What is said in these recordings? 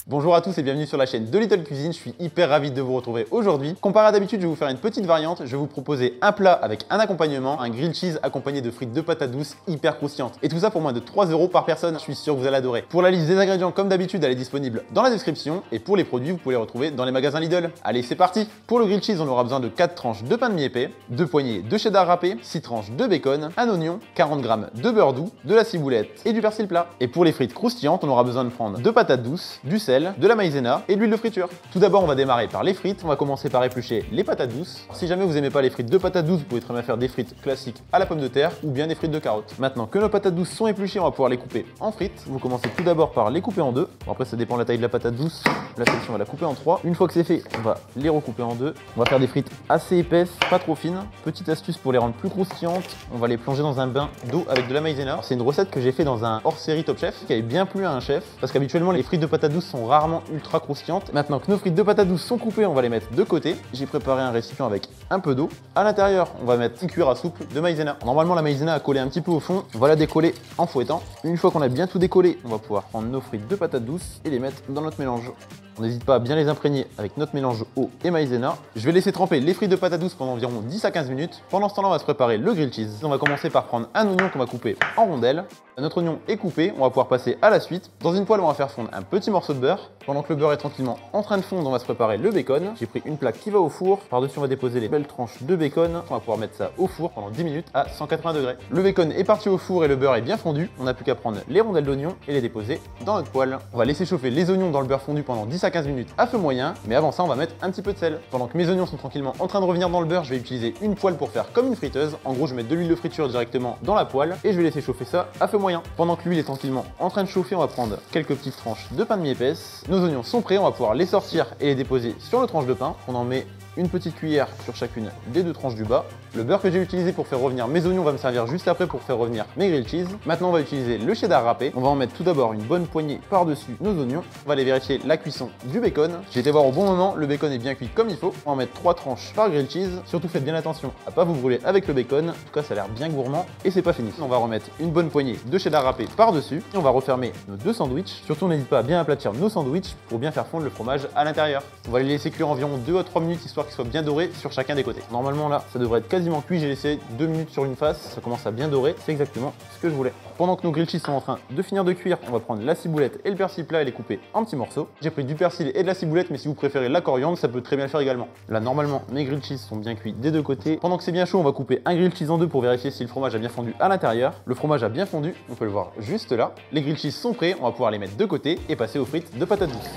Bonjour à tous et bienvenue sur la chaîne de Little Cuisine, je suis hyper ravi de vous retrouver aujourd'hui. Comparé à d'habitude, je vais vous faire une petite variante, je vais vous proposer un plat avec un accompagnement, un grilled cheese accompagné de frites de patates douces hyper croustillantes. Et tout ça pour moins de 3 € par personne, je suis sûr que vous allez adorer. Pour la liste des ingrédients, comme d'habitude, elle est disponible dans la description et pour les produits, vous pouvez les retrouver dans les magasins Lidl. Allez, c'est parti. Pour le grilled cheese, on aura besoin de 4 tranches de pain de mie épais, 2 poignées de cheddar râpé, 6 tranches de bacon, un oignon, 40 g de beurre doux, de la ciboulette et du persil plat. Et pour les frites croustillantes, on aura besoin de prendre 2 patates douces, du sel, de la maïzena et de l'huile de friture. Tout d'abord, on va démarrer par les frites. On va commencer par éplucher les patates douces. Si jamais vous n'aimez pas les frites de patates douces, vous pouvez très bien faire des frites classiques à la pomme de terre ou bien des frites de carottes. Maintenant que nos patates douces sont épluchées, on va pouvoir les couper en frites. Vous commencez tout d'abord par les couper en deux. Bon, après, ça dépend de la taille de la patate douce. La section, on va la couper en 3. Une fois que c'est fait, on va les recouper en 2. On va faire des frites assez épaisses, pas trop fines. Petite astuce pour les rendre plus croustillantes, on va les plonger dans un bain d'eau avec de la maïzena. C'est une recette que j'ai fait dans un hors-série Top Chef qui avait bien plu à un chef parce qu'habituellement les frites de patates douces sont rarement ultra croustillantes. Maintenant que nos frites de patates douces sont coupées, on va les mettre de côté. J'ai préparé un récipient avec un peu d'eau. À l'intérieur, on va mettre une cuillère à soupe de maïzena. Normalement, la maïzena a collé un petit peu au fond. On va la décoller en fouettant. Une fois qu'on a bien tout décollé, on va pouvoir prendre nos frites de patates douces et les mettre dans notre mélange. On n'hésite pas à bien les imprégner avec notre mélange eau et maïzena. Je vais laisser tremper les frites de patates douces pendant environ 10 à 15 minutes. Pendant ce temps-là, on va se préparer le grilled cheese. On va commencer par prendre un oignon qu'on va couper en rondelles. Notre oignon est coupé, on va pouvoir passer à la suite. Dans une poêle, on va faire fondre un petit morceau de beurre. Pendant que le beurre est tranquillement en train de fondre, on va se préparer le bacon. J'ai pris une plaque qui va au four. Par-dessus, on va déposer les belles tranches de bacon. On va pouvoir mettre ça au four pendant 10 minutes à 180 degrés. Le bacon est parti au four et le beurre est bien fondu. On n'a plus qu'à prendre les rondelles d'oignon et les déposer dans notre poêle. On va laisser chauffer les oignons dans le beurre fondu pendant 10 à 15 minutes à feu moyen. Mais avant ça, on va mettre un petit peu de sel. Pendant que mes oignons sont tranquillement en train de revenir dans le beurre, je vais utiliser une poêle pour faire comme une friteuse. En gros, je vais mettre de l'huile de friture directement dans la poêle et je vais laisser chauffer ça à feu moyen. Pendant que l'huile est tranquillement en train de chauffer, on va prendre quelques petites tranches de pain de mie épaisse. Nos oignons sont prêts, on va pouvoir les sortir et les déposer sur nos tranches de pain. On en met une petite cuillère sur chacune des 2 tranches du bas. Le beurre que j'ai utilisé pour faire revenir mes oignons va me servir juste après pour faire revenir mes grilled cheese. Maintenant, on va utiliser le cheddar râpé. On va en mettre tout d'abord une bonne poignée par-dessus nos oignons. On va aller vérifier la cuisson du bacon. J'ai été voir au bon moment, le bacon est bien cuit comme il faut. On va en mettre 3 tranches par grilled cheese. Surtout faites bien attention à pas vous brûler avec le bacon. En tout cas, ça a l'air bien gourmand et c'est pas fini. On va remettre une bonne poignée de cheddar râpé par-dessus. Et on va refermer nos 2 sandwichs. Surtout, n'hésite pas à bien aplatir nos sandwichs pour bien faire fondre le fromage à l'intérieur. On va les laisser cuire environ 2 à 3 minutes histoire qu'ils soient bien dorés sur chacun des côtés. Normalement là, ça devrait être quasiment cuit. J'ai laissé 2 minutes sur une face, ça commence à bien dorer, c'est exactement ce que je voulais. Pendant que nos grilled cheese sont en train de finir de cuire, on va prendre la ciboulette et le persil plat et les couper en petits morceaux. J'ai pris du persil et de la ciboulette, mais si vous préférez la coriandre, ça peut très bien le faire également. Là, normalement, mes grilled cheese sont bien cuits des 2 côtés. Pendant que c'est bien chaud, on va couper un grilled cheese en 2 pour vérifier si le fromage a bien fondu à l'intérieur. Le fromage a bien fondu, on peut le voir juste là. Les grilled cheese sont prêts, on va pouvoir les mettre de côté et passer aux frites de patates douces.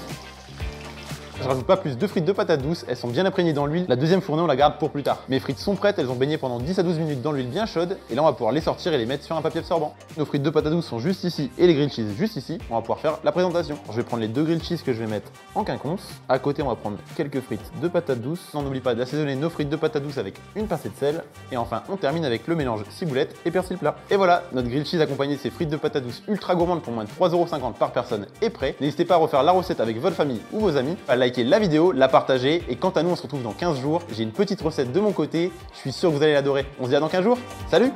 Je rajoute pas plus de frites de patates douces, elles sont bien imprégnées dans l'huile. La deuxième fournée, on la garde pour plus tard. Mes frites sont prêtes, elles ont baigné pendant 10 à 12 minutes dans l'huile bien chaude. Et là, on va pouvoir les sortir et les mettre sur un papier absorbant. Nos frites de patates douces sont juste ici et les grilled cheese juste ici. On va pouvoir faire la présentation. Je vais prendre les 2 grilled cheese que je vais mettre en quinconce. À côté, on va prendre quelques frites de patates douces. On n'oublie pas d'assaisonner nos frites de patates douces avec une pincée de sel. Et enfin, on termine avec le mélange ciboulette et persil plat. Et voilà, notre grilled cheese accompagné de ces frites de patates douces ultra gourmandes pour moins de 3,50 € par personne est prêt. N'hésitez pas à refaire la recette avec votre famille ou vos amis, à liker la vidéo, la partager et quant à nous on se retrouve dans 15 jours. J'ai une petite recette de mon côté, je suis sûr que vous allez l'adorer. On se dit à dans 15 jours, salut!